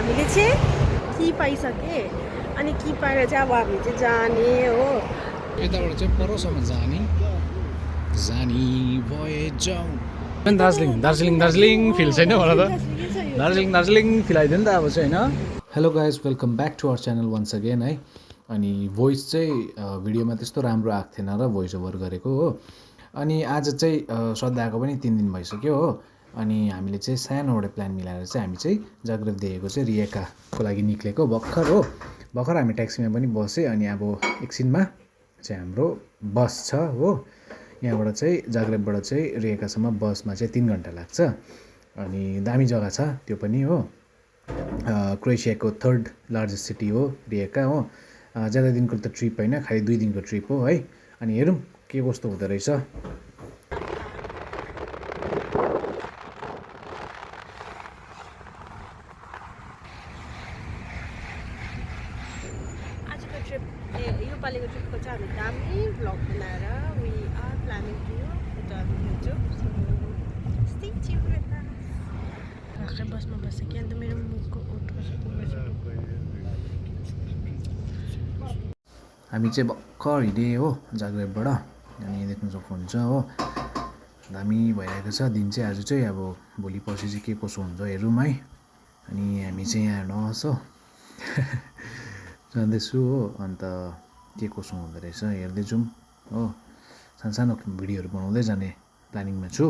हामीले चाहिँ कि पाइसके अनि कि पाएर चाहिँ अब हामी चाहिँ जाने हो यताबाट चाहिँ परसम्म जाने भए जाउँ दार्जिलिङ फिल छैन मलाई त दार्जिलिङ फिल आइदियो नि त अब चाहिँ होइन hello guys welcome back to our channel once again है अनि भोइस चाहिँ भिडियोमा त्यस्तो राम्रो आएको थिएन र भोइस ओभर गरेको हो अनि आज चाहिँ सधैँ आएको पनि 3 दिन भइसक्यो हो अनि हामीले चाहिँ सानो एउटा प्लान मिलाएर चाहिँ हामी चाहिँ जाग्रेबदेखिको चाहिँ रिएकाको लागि निक्लेको भर्खर हामी ट्याक्सीमा पनि बसेँ अनि अब एकछिनमा चाहिँ हाम्रो बस छ हो यहाँबाट चाहिँ जाग्रेबबाट चाहिँ रिएकासम्म बसमा चाहिँ 3 घन्टा लाग्छ अनि दामी जग्गा छ त्यो पनि हो क्रोएसियाको 3rd लार्जेस्ट सिटी हो रिएका हो ज्यादा दिनको त ट्रिप होइन खालि 2 दिनको ट्रिप हो है अनि हेरौँ के कस्तो हुँदो रहेछ योपालिको ट्रिपको चाहिँ हामी दामी भ्लग बनाएर we are planning to put on YouTube stay tuned with us भर्खर बसमा बसेँ कि अन्त मेरो मुखको हामी चाहिँ भर्खर हिँडेँ हो जाग्रेबबाट अनि देख्न सक्नुहुन्छ हो दामी भइरहेको छ दिन चाहिँ आज चाहिँ अब भोलि पर्सि चाहिँ के कसो हुन्छ हेरौँ है अनि हामी चाहिँ यहाँ हेर्नुहोस् हो जाँदैछु हो अन्त के कसो हुँदो रहेछ हेर्दै जाउँ हो सानो भिडियोहरू बनाउँदै जाने प्लानिङमा छु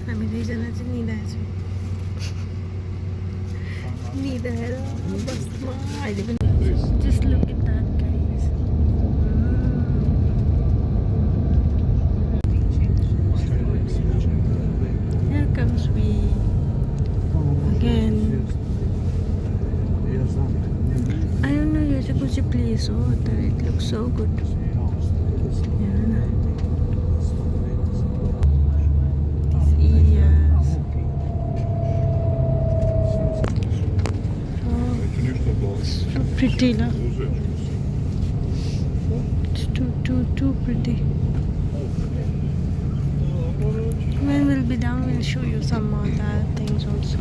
हामी दुईजना चाहिँ निदाएर बसमा अहिले पनि just look at that guys Here comes we again. I don't know यो चाहिँ कुन चाहिँ प्लेस हो तर it looks so good. Pretty na. It's too pretty. When we'll be down, we'll show you some other things also.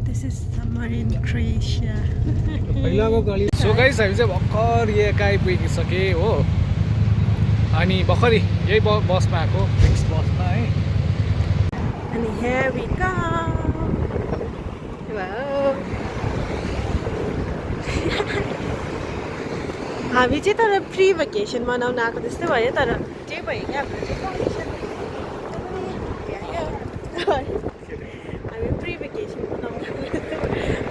This is summer in Croatia. So guys हामी चाहिँ भर्खर रिएका आइपुगिसके हो अनि भर्खरै यही बसमा आएको फिक्स बसमा है अनि here we come wow हामी चाहिँ तर प्री भेकेसन मनाउन आएको जस्तै भयो तर त्यही भयो कि हाम्रो चाहिँ हामी प्री भेकेसन मनाउन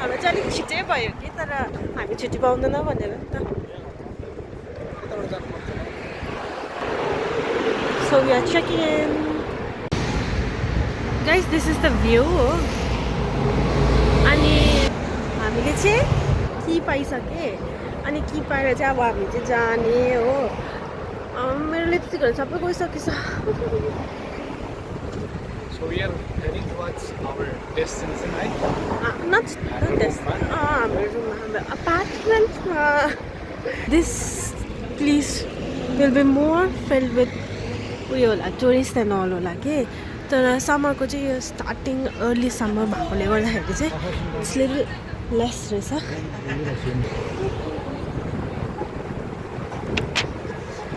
हाम्रो चाहिँ अलिक छिटै भयो कि तर हामी छुट्टी पाउँदैन भनेर नि त So we are checking in. Guys, this is the view. अनि हामीले चाहिँ कि पाइसके अनि कि पाएर चाहिँ अब हामी चाहिँ जाने हो मेरो लिपस्टिकहरू सबै गइसकेछ So we are heading towards our destination, right? Not destination. Our apartment. This place will be more filled with उयो होला टुरिस्ट एन्ड अल होला कि तर समरको चाहिँ यो स्टार्टिङ अर्ली समर भएकोले गर्दाखेरि चाहिँ इट्स लिटल लेस रहेछ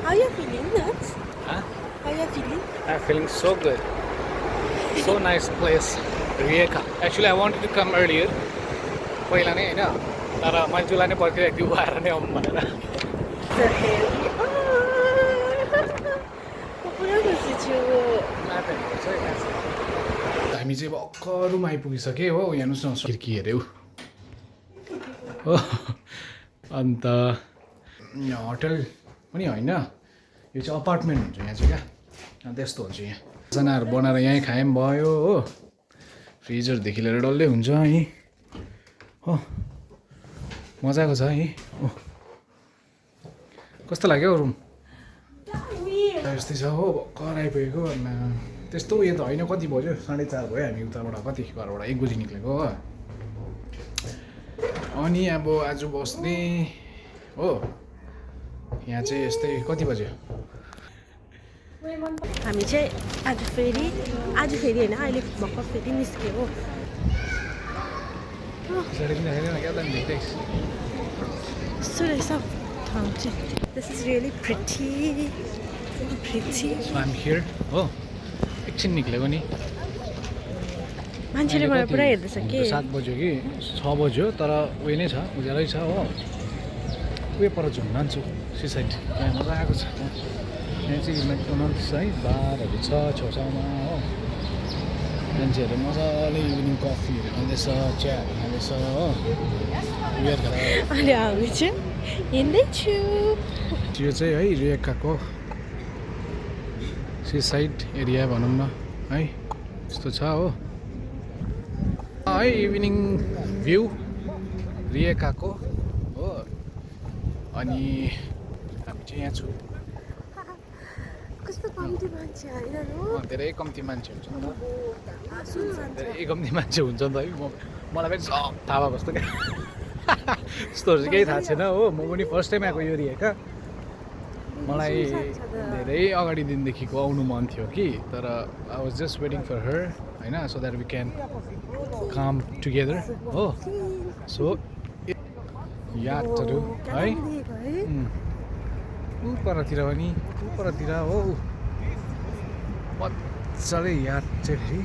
How you feeling, Nats? Huh? How you feeling? I'm feeling so good. So nice place, Rijeka. Actually, I wanted to come earlier. पहिला नै हैन तर मान्छेलाई नै पर्खिरहेको थियो आएर नै आउँ भनेर हामी चाहिँ भर्खर रुम आइपुगिसके हो हेर्नुहोस् न खिर्की हेऱ्यौ हो अन्त होटल पनि होइन यो चाहिँ अपार्टमेन्ट हुन्छ यहाँ चाहिँ क्या त्यस्तो हुन्छ यहाँ खानाहरू बनाएर यहीँ खाए पनि भयो हो फ्रिजरदेखि लिएर डल्लै हुन्छ यहीँ हो मजाको छ है हो कस्तो लाग्यो रुम यस्तै छ हो भर्खर आइपुगेको त्यस्तो उयो त होइन कति बज्यो 4:30 भयो हामी उताबाट कति घरबाट 1 बजी निक्लेको हो अनि अब आज बस्ने हो यहाँ चाहिँ यस्तै कति बज्यो हामी चाहिँ आज फेरि होइन अहिले भर्खर फेरि निस्क्यो हो यस्तो रहेछ ठाउँ चाहिँ this is really pretty So I'm here हो एकछिन निक्लेको नि मान्छेले मलाई पुरा हेर्दैछ के 7 बज्यो कि 6 बज्यो तर उयो नै छ उज्यालै छ हो उयो पर जाउँ नान्छु सिसाइड यहाँ मजा आएको छ यहाँ चाहिँ म्याकडोनल्ड्स है बारहरू छ छेउछाउमा हो मान्छेहरू मजाले इभिनिङ कफीहरू खाँदैछ चियाहरू खाँदैछ हो बियर खाँदा अहिले हामी चाहिँ हिँड्दैछु यो चाहिँ है रेकाको सिसाइड एरिया भनौँ न है यस्तो छ हो है इभिनिङ भ्यू रिएकाको हो अनि हामी चाहिँ यहाँ छु कस्तो कम्ती मान्छे होइन धेरै कम्ती मान्छे हुन्छ नि त धेरै कम्ती मान्छे हुन्छ नि त है मलाई पनि सब थाहा भएको जस्तो क्या यस्तोहरू चाहिँ केही थाहा छैन हो म पनि फर्स्ट टाइम आएको यो रिएका मलाई धेरै अगाडि दिनदेखिको आउनु मन थियो कि तर I was just waiting for her होइन so that we can come together हो सो यादहरू है परतिर पनि परतिर हो मजाले याद चाहिँ फेरि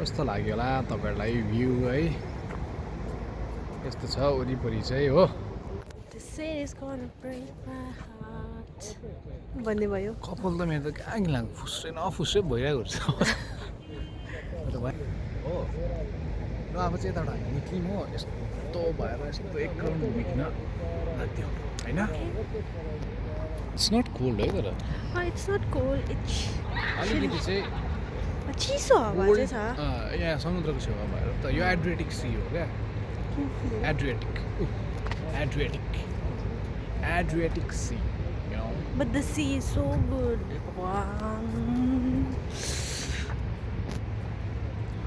कस्तो लाग्यो होला तपाईँहरूलाई भ्यू है यस्तो छ वरिपरि चाहिँ हो भन्ने भयो कपाल त मेरो त कहाँ लाग्यो फुस्रै नफुस्रै भइरहेको हुन्छ हो र अब चाहिँ यताबाट हामी निक्ल्यौँ हो यस्तो भएर यस्तो एक राउन्ड घुमिकन लाग्थ्यो होइन इट्स नट कोल्ड है तर इट्स नट कोल्ड इट्स अलिकति चाहिँ चिसो हावा चाहिँ छ यहाँ समुद्रको छेउमा भएर त यो एड्रियाटिक सी हो क्या Adriatic sea But the sea is so good.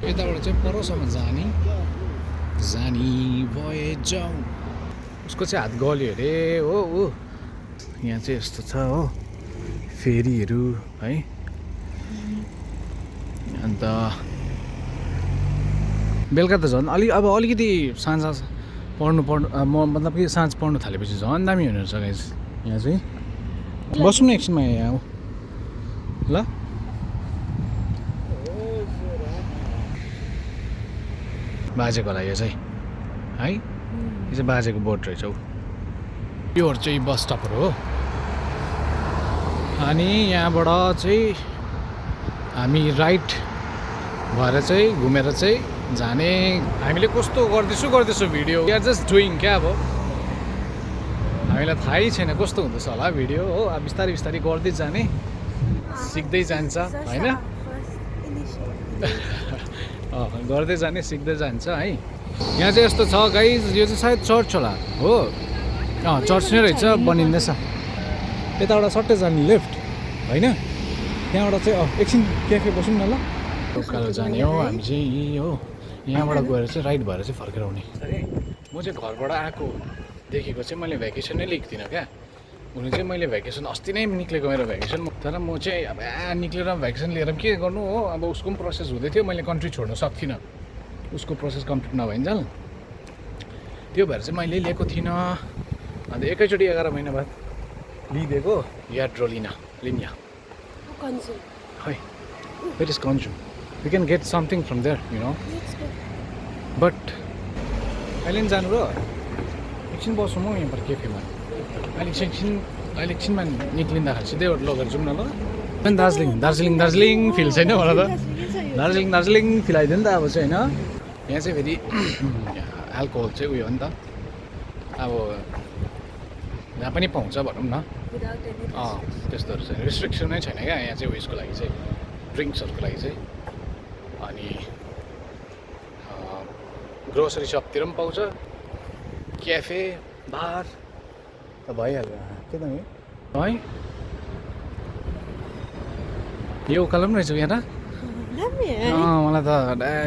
यताबाट चाहिँ परसम्म जाने भए जाउँ उसको चाहिँ हात गल्यो अरे हो यहाँ चाहिँ यस्तो छ हो फेरीहरू है अन्त बेलुका त झन् अब अलिकति साँझ पढ्नु मतलब कि साँझ पढ्नु थालेपछि झन् दामी हुने रहेछ गाइस यहाँ चाहिँ बसौँ न एकछिनमा यहाँ हो ल बाजेको लागि यो चाहिँ है यो चाहिँ बाजेको बोट रहेछ हौ योहरू चाहिँ बस स्टपहरू हो अनि यहाँबाट चाहिँ हामी राइट भएर चाहिँ घुमेर चाहिँ जाने हामीले कस्तो गर्दैछु video we are just doing क्या अब हामीलाई थाहै छैन कस्तो हुँदैछ होला भिडियो हो अब बिस्तारै गर्दै जाने सिक्दै जान्छ होइन गर्दै जाने सिक्दै जान्छ है यहाँ चाहिँ यस्तो छ गाइज यो चाहिँ सायद चर्च होला हो चर्च नै रहेछ बनिँदैछ यताबाट सट्टै जाने लेफ्ट होइन त्यहाँबाट चाहिँ एकछिन क्याफे बसौँ न ल उकालो जाने हो हामी चाहिँ यही हो यहाँबाट गएर चाहिँ राइट भएर चाहिँ फर्केर आउने म चाहिँ घरबाट आएको देखेको चाहिँ मैले भ्याकेसन नै लिएको थिइनँ क्या हुनु चाहिँ मैले भ्याकेसन अस्ति नै निक्लेको मेरो भ्याकेसन तर म चाहिँ अब निक्लेर भ्याकेसन लिएर के गर्नु हो अब उसको पनि प्रोसेस हुँदै थियो मैले कन्ट्री छोड्नु सक्थिनँ उसको प्रोसेस कम्प्लिट नभइन्जेल त्यो भएर चाहिँ मैले लिएको थिइनँ अन्त एकैचोटि 11 महिना बाद लिइदिएको लिनिया है it is consume you can get something from there you know but अहिले पनि जानु र एकछिन बसौँ म यहाँ पर केफेमा अहिले एकछिनमा निक्लिँदाखेरि सिधै लगेर जाउँ न ल दार्जिलिङ फिल छैन मलाई त दार्जिलिङ फिल आइदियो नि त अब चाहिँ होइन यहाँ चाहिँ फेरि एल्कोहल चाहिँ उयो हो नि त अब जहाँ पनि पाउँछ भनौँ न त्यस्तोहरू चाहिँ रिस्ट्रिक्सनै छैन क्या यहाँ चाहिँ उयसको लागि चाहिँ ड्रिङ्क्सहरूको लागि चाहिँ अनि ग्रोसरी सपतिर पनि पाउँछ क्याफे बार त भइहाल्यो के त है यो उकालो पनि रहेछ यहाँ त दामी है मलाई त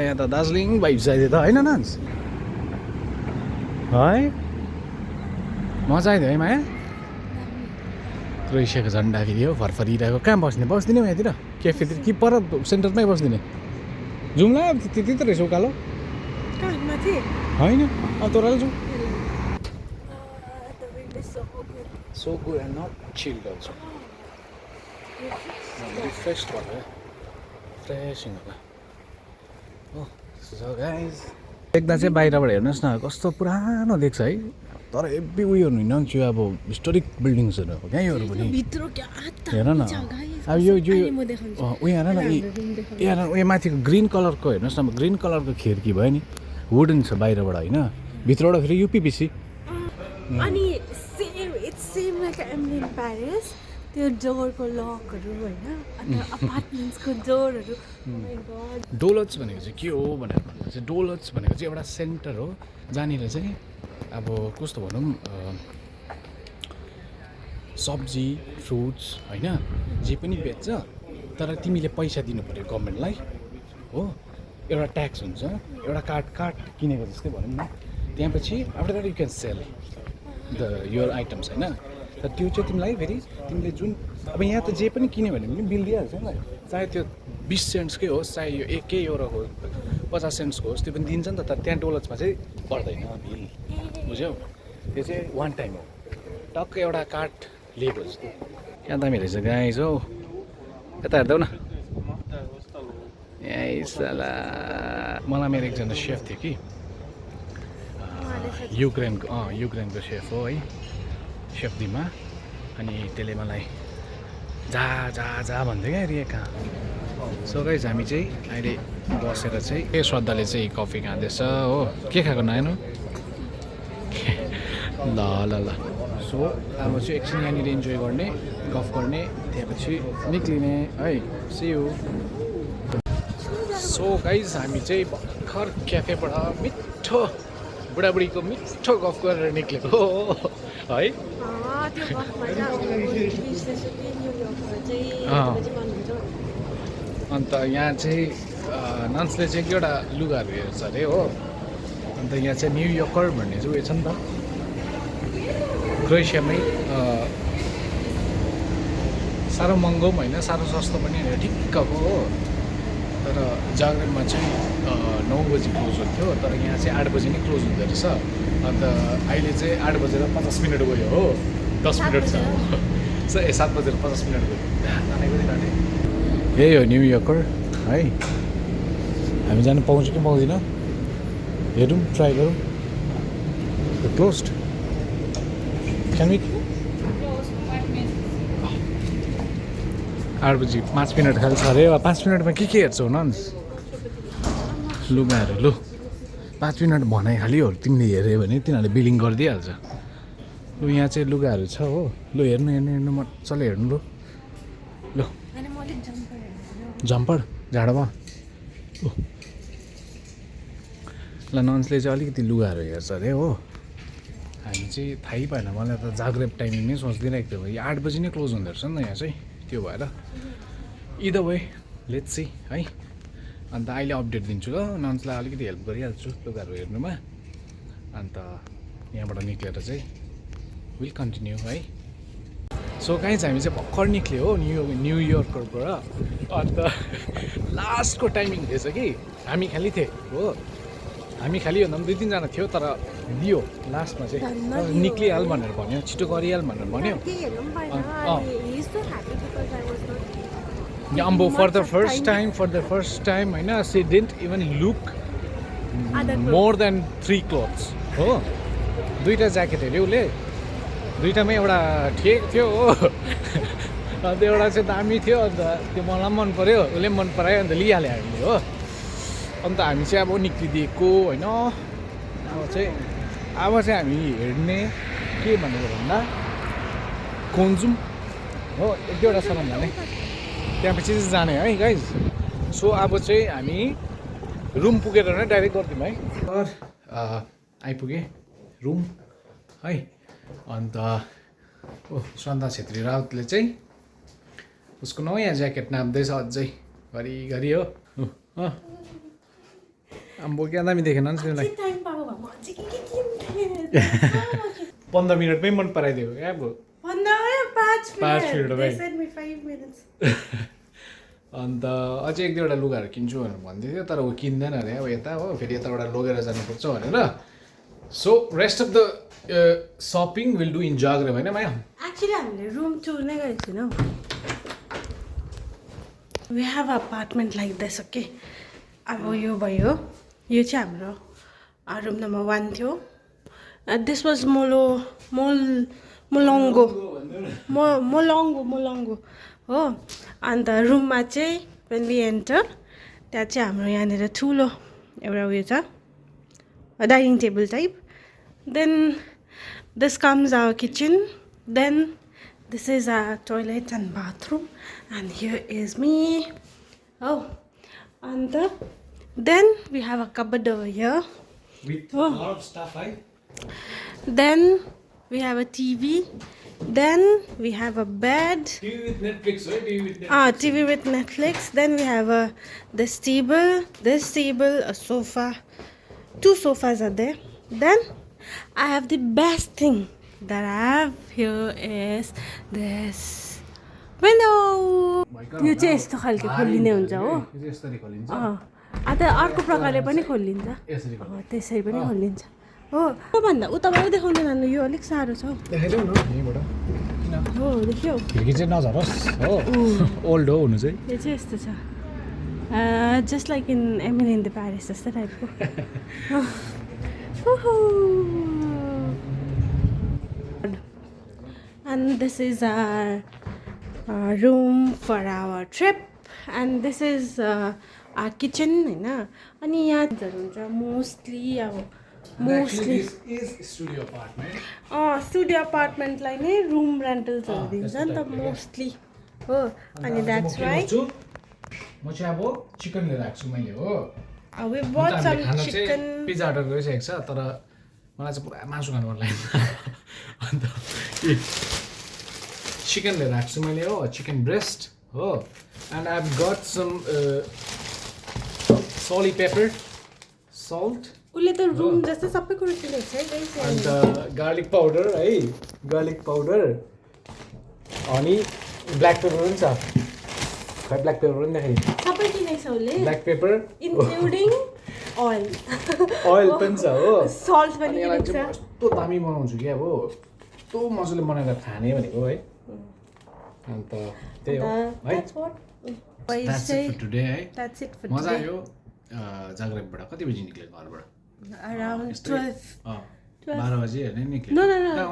यहाँ त दार्जिलिङ भाइब्स आइदियो त होइन नान्स है मजा आइदियो है माया क्रोएसियाको झन्डा फेरि हो फरफरिरहेको कहाँ बस्दिने यहाँतिर क्याफेतिर कि पर सेन्टरमै बस्दिने जाउँला त्यति त रहेछ उकालो माथि होइन अब तोराले जाउँ The wind is so good. So good and not chilled also. Refreshed water. Refreshing होला हो सो गाइस देख्दा चाहिँ बाहिरबाट हेर्नुहोस् न कस्तो पुरानो देख्छ है तर हेभी उयो होइन त्यो अब हिस्टोरिक बिल्डिङ्सहरू हो क्या योहरू पनि भित्र क्या हेर न अब यो उयो हेर न यहाँ उयो माथिको ग्रिन कलरको हेर्नुहोस् न ग्रिन कलरको खिड्की भयो नि वुडन छ बाहिरबाट होइन भित्रबाट फेरि युपिपिसी अनि same like Emily in Paris त्यो डोरको लकहरू होइन अन्त अपार्टमेन्ट्सको डोरहरू डोलट्स भनेको चाहिँ के हो भनेर भन्दा चाहिँ डोलट्स भनेको चाहिँ एउटा सेन्टर हो जहाँनिर चाहिँ अब कस्तो भनौँ सब्जी फ्रुट्स होइन जे पनि बेच्छ तर तिमीले पैसा दिनु पऱ्यो गभर्मेन्टलाई हो एउटा ट्याक्स हुन्छ एउटा कार्ड किनेको जस्तै भनौँ न त्यहाँपछि after that you can sell the your items होइन तर त्यो चाहिँ तिमीलाई फेरि तिमीले जुन अब यहाँ त जे पनि किन्यो भने पनि बिल दिइहाल्छ नि चाहे त्यो 20 सेन्ट्सकै होस् चाहे यो 1 युरोको 50 सेन्ट्सको होस् त्यो पनि दिन्छ नि त तर त्यहाँ डोलट्समा चाहिँ पर्दैन बिल बुझ्यौ त्यो चाहिँ वान टाइम हो टक्क एउटा कार्ड लिएको जस्तो यहाँ दामी रहेछ गाइस हौ यता हेर्दै न साला मलाई मेरो एकजना सेफ थियो कि युक्रेनको सेफ हो है सेफ दिमा अनि त्यसले मलाई जा भन्थ्यो क्या रिएका सो गाइस हामी चाहिँ अहिले बसेर चाहिँ के श्रद्धाले चाहिँ कफी खाँदैछ हो के खाएको नयाँ ल सो अब चाहिँ एकछिन यहाँनिर इन्जोय गर्ने गफ गर्ने त्यसपछि निक्लिने है सी यू सो गाइस हामी चाहिँ भर्खर क्याफेबाट मिठो बुढाबुढीको मिठो गफ गरेर निक्लेको है अन्त यहाँ चाहिँ नन्सले चाहिँ एउटा लुगाहरू हेर्छ अरे हो अन्त यहाँ चाहिँ न्युयोर्कर भन्ने चाहिँ उयो छ नि त क्रोएसियामै साह्रो महँगो पनि होइन साह्रो सस्तो पनि होइन ठिक्कको हो तर जाग्रेबमा चाहिँ 9 बजी क्लोज हुन्थ्यो तर यहाँ चाहिँ 8 बजी नै क्लोज हुँदो रहेछ अन्त अहिले चाहिँ 8 बजेर 50 मिनट गयो हो 10 मिनट छ 7 बजेर 50 मिनट गयो यही हो न्युयोर्कर है हामी जानु पाउँछ कि पाउँदैन हेरौँ ट्राई गरौँ क्लोज्ड क्यान वी 8 बजी 5 मिनट खालि छ अरे 5 मिनटमा के हेर्छौ नन्स लुगाहरू लु 5 मिनट भनाइ खालि हो तिमीले हेऱ्यो भने तिनीहरूले बिलिङ गरिदिइहाल्छ लु यहाँ चाहिँ लुगाहरू छ हो लु हेर्नु मजाले हेर्नु लु जम्पर झाडोमा ल नन्सले चाहिँ अलिकति लुगाहरू हेर्छ अरे हो हामी चाहिँ थाहै पाएन मलाई त जाग्रेब टाइमिङ नै सोच्दिरहेको थियो यो 8 बजी नै क्लोज हुँदो रहेछ नि त यहाँ चाहिँ त्यो भएर इदर वे लेट्स सी है अन्त अहिले अपडेट दिन्छु ल नन्सलाई अलिकति हेल्प गरिहाल्छु लुगाहरू हेर्नुमा अन्त यहाँबाट निक्लेर चाहिँ विल कन्टिन्यू है सो गाइस हामी चाहिँ भर्खर निक्ल्यो हो न्युयोर्कबाट अन्त लास्टको टाइमिङ थिएछ कि हामी खालि थिएँ हो हामी खालि भन्दा पनि 2-3 जना थियो तर दियो लास्टमा चाहिँ निक्लिहाल भनेर भन्यो छिटो गरिहाल भनेर भन्यो अम्बो फर द फर्स्ट टाइम होइन C didn't even look more than 3 clothes हो 2टा ज्याकेट हेऱ्यो उसले 2टामै एउटा ठिक थियो हो अन्त एउटा चाहिँ दामी थियो अन्त त्यो मलाई मन पऱ्यो उसले मन परायो अन्त लिइहाल्यो हामीले हो अन्त हामी चाहिँ अब निक्लिदिएको होइन अब चाहिँ हामी हेर्ने के भनेको भन्दा कोन्जुम हो 1-2वटा सामान लाने त्यहाँपछि चाहिँ जाने है गाइज सो अब चाहिँ हामी रुम पुगेर नै डाइरेक्ट गरिदिउँ है आइपुगेँ रुम है अन्त ओ सन्ता छेत्री राउतले चाहिँ उसको नयाँ ज्याकेट नाप्दैछ अझै घरिघरि हो आम्बो क्या दामी देखेन नि तिमीलाई टाइम पाएको भए म अझै के 15 मिनटमै मन पराइदियो क्या अब 5 minute They said me 5 minutes. अन्त अझै एक दुईवटा लुगाहरू किन्छु भनेर भन्दै थियो तर ऊ किन्दैन अरे अब यता हो फेरि यताबाट लगेर जानुपर्छ भनेर so rest of the shopping will do in Zagreb होइन माया Actually, हामीले रुम टुर नै गरेको छैनौँ. We have an apartment like this, okay? अब यो भयो यो चाहिँ हाम्रो रुम नम्बर 1 थियो. This was मोलङ्गो हो अन्त रुममा चाहिँ when we enter त्यहाँ चाहिँ हाम्रो यहाँनिर ठुलो एउटा उयो छ dining table type. Then this comes our kitchen. Then this is our toilet and bathroom. And here is me. Oh, and then we have a cupboard over here. with a lot of stuff right Then we have a TV. Then we have a bed. TV with Netflix right TV with Netflix TV with Netflix. Then we have this table, a sofa. 2 sofas are there. Then I have the best thing that I have here is this window. यो चाहिँ यस्तो खालको खोलिने हुन्छ हो. यसरी खोलिन्छ अन्त अर्को प्रकारले पनि खोलिन्छ. यसरी त्यसरी पनि खोलिन्छ. हो त्योभन्दा उताबाट देखाउनु जानु यो अलिक साह्रो छ. देखाइदेऊ न यहीँबाट किन हो देख्यौ खिड्की चाहिँ नझरोस् हो ओल्ड हो हुनु चाहिँ यो चाहिँ यस्तो छ. Just like in Emily in the Paris जस्तो टाइपको. And this is our room for our trip. And this is our kitchen हैन. अनि यहाँ हुन्छ मोस्टली अब मोस्टली स्टुडियो अपार्टमेन्ट स्टुडियो अपार्टमेन्टलाई नै रुम रेन्टल्सहरू दिन्छ नि त मोस्टली हो. अनि द्याट्स वाइ म चाहिँ अब चिकन लिएर आएको छु मैले हो we bought some chicken. Pizza order गरिसकेको छ तर मलाई चाहिँ पुरा मासु खानु मन लाग्यो अन्त चिकन लिएर आएको छु मैले हो चिकन ब्रेस्ट हो and I have got some celery pepper salt उसले त रुम जस्तै सबै कुरो किनेको छ है अन्त गार्लिक पाउडर है गार्लिक पाउडर अनि ब्ल्याक पेपर पनि छ खै ब्ल्याक पेपर पनि देखाइ सबै किनेको छ उसले black paper including oil oil पनि छ हो सल्ट पनि अनि यसलाई किनेको चाहिँ छ. कस्तो दामी बनाउँछु क्या अब कस्तो मजाले बनाएर खाने भनेको है अन्त त्यही हो है That's it for today है That's it for मजा today. आयो जाग्रेबबाट कति बजी निक्ल्यो घरबाट Around 12. 12 बजी हेर्ने निक्ल्यो No.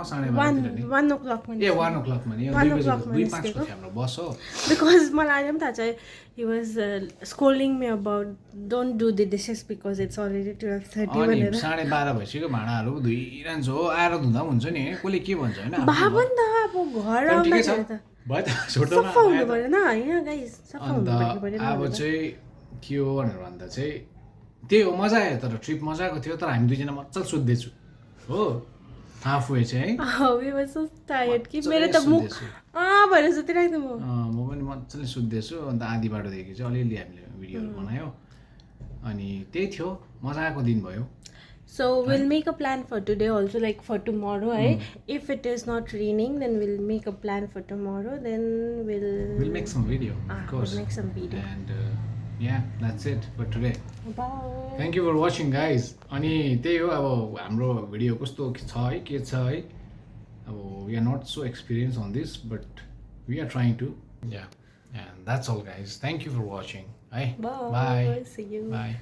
साढे 12 1 o'clock ए 1 o'clock मा नि 1 2 o'clock मा 2:05 को थियो हाम्रो बस हो Because मलाई अहिले पनि थाहा छ he was scolding me about don't do the dishes because it's already 12:30 अनि भनेर. 12:30 भइसक्यो भाँडाहरू धुइरहन्छ हो आएर धुँदा पनि हुन्छ नि कसले के भन्छ होइन भए पनि त अब घर आउँदाखेरि त भयो त छोटो सफा हुनु परेन होइन गाइस सफा हुनु परेन. अब चाहिँ के हो भनेर भन्दा चाहिँ त्यही हो मजा आयो तर ट्रिप मजाको थियो तर हामी दुईजना मजाले सुत्दैछु हो हाफ वे चाहिँ we were so tired कि मेरो त मुख भनेर सुतिरहेको थिएँ म. म पनि मजाले सुत्दैछु अन्त आधी बाटोदेखि चाहिँ अलिअलि हामीले भिडियोहरू बनायो अनि त्यही थियो मजाको दिन भयो. So we'll make a plan for today also, like for tomorrow. If it is not raining, then we'll make a plan for tomorrow. Then we'll make some video, of course. We'll make some video. And yeah, that's it for today. Bye. Thank you for watching, guys. अनि त्यही हो अब हाम्रो video कस्तो छ है के छ है अब we are not so experienced on this, but we are trying to. Yeah, and that's all, guys. Thank you for watching. Bye. Bye. See you. Bye.